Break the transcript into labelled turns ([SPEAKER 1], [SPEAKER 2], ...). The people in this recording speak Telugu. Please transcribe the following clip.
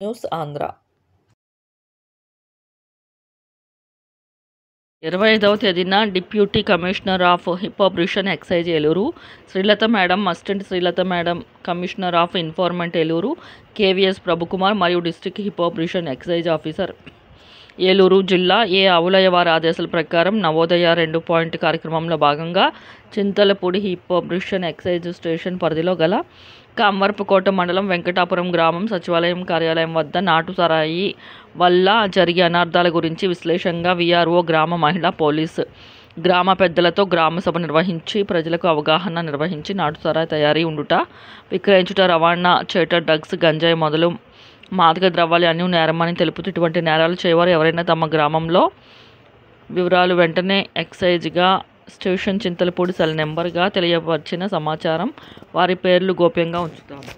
[SPEAKER 1] న్యూస్ ఆంధ్ర
[SPEAKER 2] 25వ తేదీన deputy commissioner of prohibition excise Eluru Srilatha madam, assistant Srilatha madam, commissioner of enforcement Eluru KVS Prabhukumar మరియు district prohibition excise officer Eluru జిల్లా ఏ ఆవులయ్య వారి ఆదేశాల ప్రకారం నవోదయ 2 కార్యక్రమంలో భాగంగా చింతలపూడి హిప్పోబ్రిషన్ ఎక్సైజ్ స్టేషన్ పరిధిలో గల కామర్పకోట మండలం వెంకటాపురం గ్రామం సచివాలయం కార్యాలయం వద్ద నాటు సారాయి వల్ల జరిగే అనార్థాల గురించి విశ్లేషంగా వీఆర్ఓ, గ్రామ మహిళా పోలీసు, గ్రామ పెద్దలతో గ్రామ సభ నిర్వహించి ప్రజలకు అవగాహన నిర్వహించి నాటు సారాయి తయారీ, ఉండుట, విక్రయించుట, రవాణా చేట డ్రగ్స్, గంజాయి మొదలు మాదక ద్రవ్యాలు అన్నీ నేరమని తెలుపుతూ ఇటువంటి నేరాలు చేయవారు ఎవరైనా తమ గ్రామంలో వివరాలు వెంటనే ఎక్సైజ్గా స్టేషన్ చింతలపూడి సెల్ నెంబర్గా తెలియవచ్చిన సమాచారం వారి పేర్లు గోప్యంగా ఉంచుతాము.